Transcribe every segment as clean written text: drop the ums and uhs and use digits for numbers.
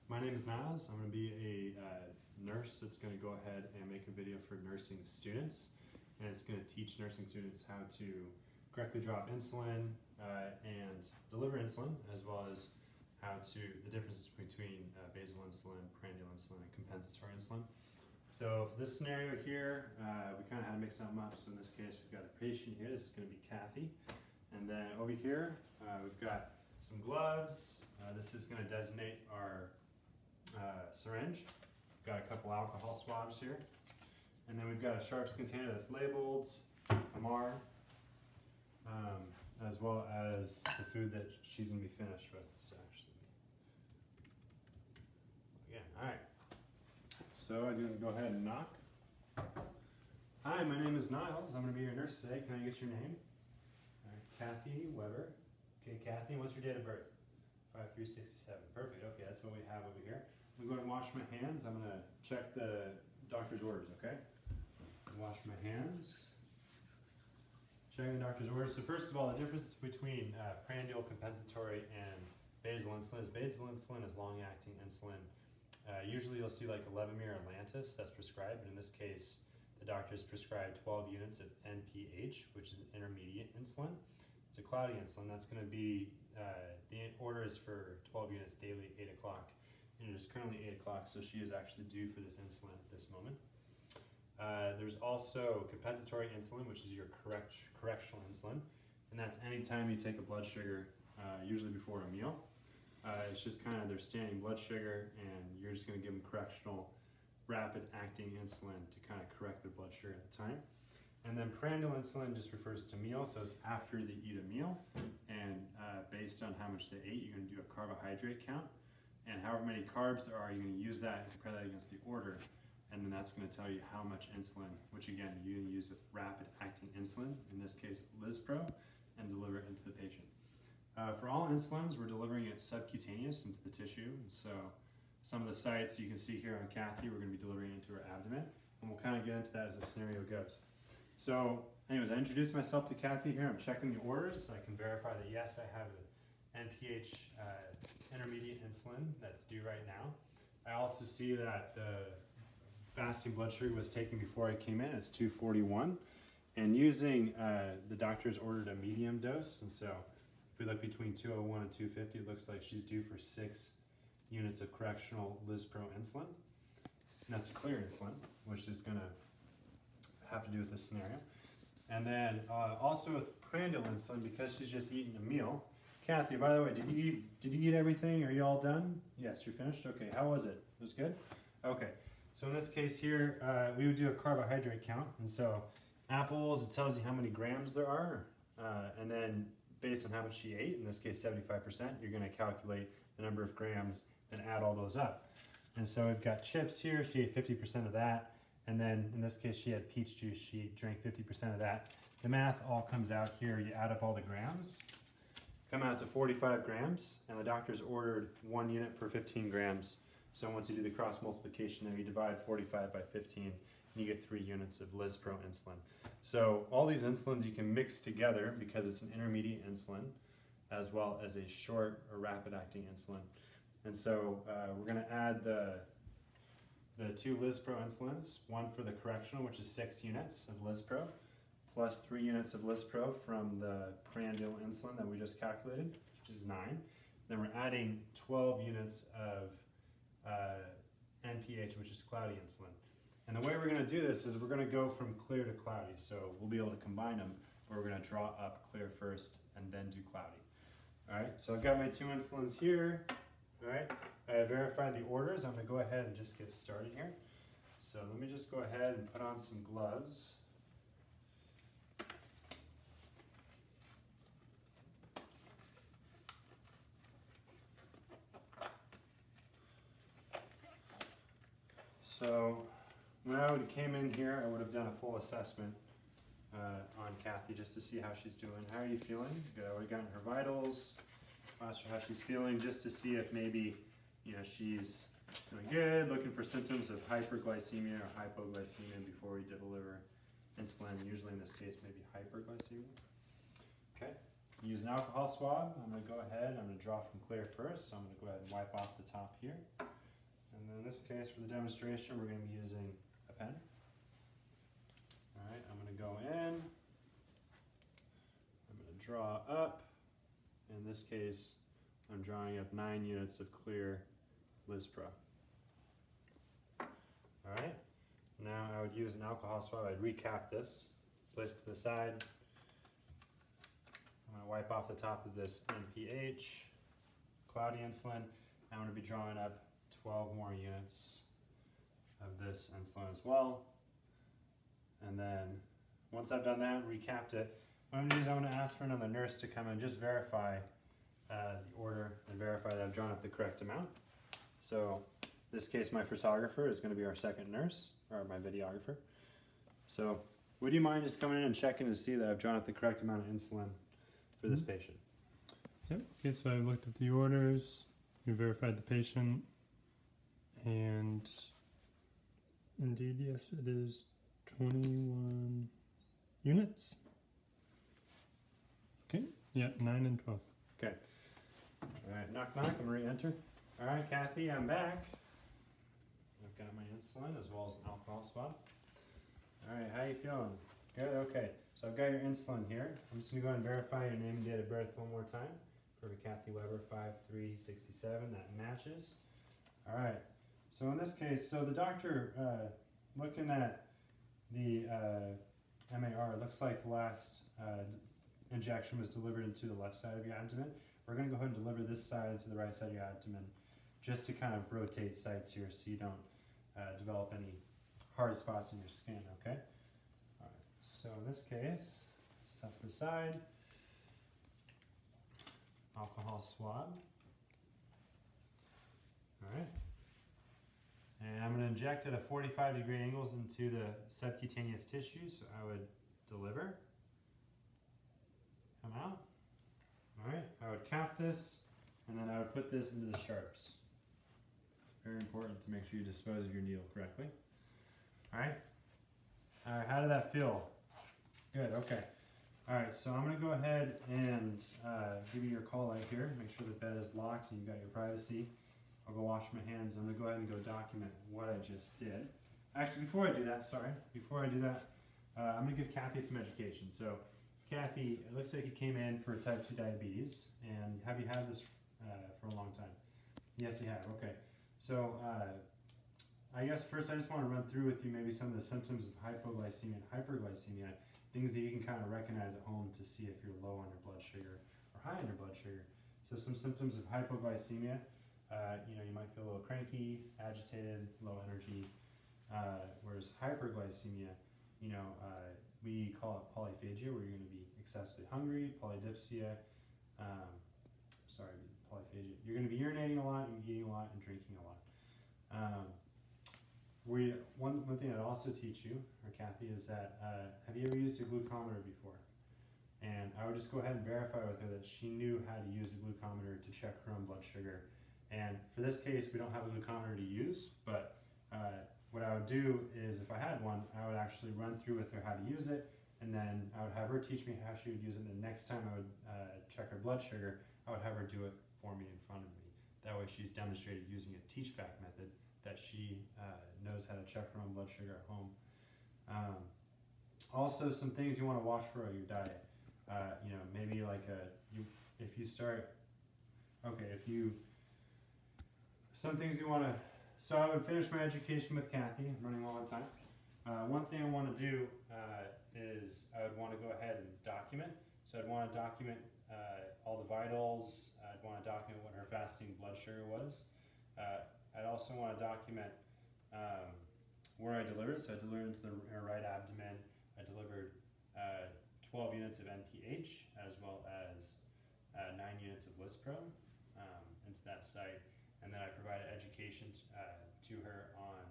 My name is Niles. I'm going to be a nurse that's going to go ahead and make a video for nursing students. And it's going to teach nursing students how to correctly drop insulin and deliver insulin, as well as the differences between basal insulin, prandial insulin, and compensatory insulin. So for this scenario here, we kind of had to mix something up. So in this case, we've got a patient here. This is going to be Kathy. And then over here, we've got some gloves. This is going to designate our syringe. We've got a couple alcohol swabs here. And then we've got a sharps container that's labeled MR, as well as the food that she's going to be finished with. So actually, again, all right. So I'm going to go ahead and knock. Hi, my name is Niles. I'm going to be your nurse today. Can I get your name? All right, Kathy Weber. Okay, Kathy, what's your date of birth? 5367. Perfect. Okay, that's what we have over here. I'm going to go and wash my hands. I'm going to check the doctor's orders, okay? Wash my hands. Checking the doctor's orders. So first of all, the difference between prandial, compensatory, and basal insulin is long-acting insulin. Usually you'll see like Levemir or Lantus that's prescribed, but in this case, the doctor's prescribed 12 units of NPH, which is an intermediate insulin. It's a cloudy insulin. That's going to be, the order is for 12 units daily at 8 o'clock. And it is currently 8 o'clock, so she is actually due for this insulin at this moment. There's also compensatory insulin, which is your correctional insulin. And that's anytime you take a blood sugar, usually before a meal. It's just kind of their standing blood sugar, and you're just going to give them correctional rapid-acting insulin to kind of correct their blood sugar at the time. And then prandial insulin just refers to meal, so it's after they eat a meal, and based on how much they ate, you're going to do a carbohydrate count, and however many carbs there are, you're going to use that and compare that against the order, and then that's going to tell you how much insulin, which again, you're going to use rapid-acting insulin, in this case Lispro, and deliver it into the patient. For all insulins, we're delivering it subcutaneous into the tissue, so some of the sites you can see here on Kathy, we're going to be delivering into her abdomen, and we'll kind of get into that as the scenario goes. So anyways, I introduced myself to Kathy here. I'm checking the orders. I can verify that yes, I have an NPH intermediate insulin that's due right now. I also see that the fasting blood sugar was taken before I came in. It's 241. And using, the doctor's ordered a medium dose. And so if we look between 201 and 250, it looks like she's due for 6 units of correctional Lispro insulin. And that's a clear insulin, which is going to have to do with this scenario. And then also with prandial insulin, because she's just eaten a meal. Kathy, by the way, did you eat everything? Are you all done? Yes, you're finished? Okay, how was it? It was good? Okay, so in this case here, we would do a carbohydrate count. And so apples, it tells you how many grams there are. And then based on how much she ate, in this case 75%, you're gonna calculate the number of grams and add all those up. And so we've got chips here, she ate 50% of that. And then in this case, she had peach juice, she drank 50% of that. The math all comes out here, you add up all the grams, come out to 45 grams, and the doctor's ordered 1 unit per 15 grams. So once you do the cross multiplication there, you divide 45 by 15, and you get 3 units of Lispro insulin. So all these insulins you can mix together because it's an intermediate insulin, as well as a short or rapid-acting insulin. And so we're gonna add the 2 Lispro insulins, one for the correctional, which is 6 units of Lispro, plus 3 units of Lispro from the prandial insulin that we just calculated, which is 9. Then we're adding 12 units of NPH, which is cloudy insulin. And the way we're going to do this is we're going to go from clear to cloudy. So we'll be able to combine them, but we're going to draw up clear first and then do cloudy. All right, so I've got my 2 insulins here. All right, I verified the orders. I'm going to go ahead and just get started here. So let me just go ahead and put on some gloves. So when I came in here, I would have done a full assessment on Kathy just to see how she's doing. How are you feeling? Good. I would have gotten her vitals, asked her how she's feeling, just to see if maybe, she's doing good, looking for symptoms of hyperglycemia or hypoglycemia before we deliver insulin. Usually in this case, maybe hyperglycemia. Okay. Use an alcohol swab. I'm going to go ahead, I'm going to draw from clear first, so I'm going to go ahead and wipe off the top here. And then in this case, for the demonstration, we're going to be using a pen. All right, I'm going to go in. I'm going to draw up. In this case, I'm drawing up 9 units of clear Lispro. All right, now I would use an alcohol swab. I'd recap this, place it to the side. I'm going to wipe off the top of this NPH, cloudy insulin. I'm going to be drawing up 12 more units of this insulin as well. And then once I've done that, recapped it, what I'm going to do is I'm going to ask for another nurse to come and just verify the order and verify that I've drawn up the correct amount. So in this case, my photographer is going to be our second nurse, or my videographer. So would you mind just coming in and checking to see that I've drawn up the correct amount of insulin for this patient? Yep. Okay, so I looked at the orders, we verified the patient, and indeed, yes, it is 21 units. Okay, yeah, 9 and 12. Okay. All right, knock, knock, I'm going to re-enter. All right, Kathy, I'm back. I've got my insulin as well as an alcohol swab. All right, how you feeling? Good, okay. So I've got your insulin here. I'm just going to go ahead and verify your name and date of birth one more time. For Kathy Weber, 5367, that matches. All right, so in this case, so the doctor, looking at the MAR, it looks like the last injection was delivered into the left side of your abdomen. We're going to go ahead and deliver this side into the right side of your abdomen just to kind of rotate sites here so you don't develop any hard spots in your skin, okay? All right, so in this case, set to the side, alcohol swab. All right. And I'm going to inject at a 45-degree angles into the subcutaneous tissue, so I would deliver, come out. All right, I would cap this, and then I would put this into the sharps. Very important to make sure you dispose of your needle correctly. All right. All right, how did that feel? Good, okay. All right, so I'm gonna go ahead and give you your call light here. Make sure the bed is locked and you've got your privacy. I'll go wash my hands. I'm gonna go ahead and go document what I just did. Actually, before I do that, I'm gonna give Kathy some education. So, Kathy, it looks like you came in for type 2 diabetes, and have you had this for a long time? Yes, you have, okay. So, I guess first I just want to run through with you maybe some of the symptoms of hypoglycemia and hyperglycemia, things that you can kind of recognize at home to see if you're low on your blood sugar or high on your blood sugar. So some symptoms of hypoglycemia, you might feel a little cranky, agitated, low energy, whereas hyperglycemia, we call it polyphagia, where you're going to be excessively hungry, polydipsia, polyphagia. You're going to be urinating a lot, and eating a lot, and drinking a lot. One thing I'd also teach you, or Kathy, is that have you ever used a glucometer before? And I would just go ahead and verify with her that she knew how to use a glucometer to check her own blood sugar. And for this case, we don't have a glucometer to use, but what I would do is, if I had one, I would actually run through with her how to use it, and then I would have her teach me how she would use it, and the next time I would check her blood sugar, I would have her do it for me in front of me. That way she's demonstrated using a teach-back method that she knows how to check her own blood sugar at home. Also, some things you want to watch for your diet. Maybe like some things you want to, so I would finish my education with Kathy. I'm running low on time. One thing I want to do is I would want to go ahead and document. So I'd want to document all the vitals. I'd want to document what her fasting blood sugar was. I'd also want to document where I delivered. So I delivered into her right abdomen. I delivered 12 units of NPH as well as 9 units of Lispro into that site. And then I provided education to her on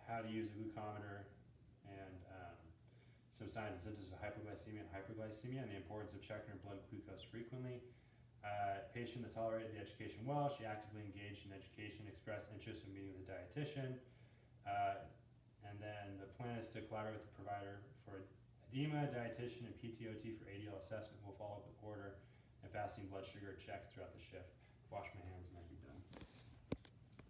how to use a glucometer and some signs and symptoms of hypoglycemia and hyperglycemia, and the importance of checking her blood glucose frequently. Patient that tolerated the education well. She actively engaged in education, expressed interest in meeting with a dietitian. And then the plan is to collaborate with the provider for edema, dietitian, and PTOT for ADL assessment. We'll follow up with order and fasting blood sugar checks throughout the shift. Wash my hands and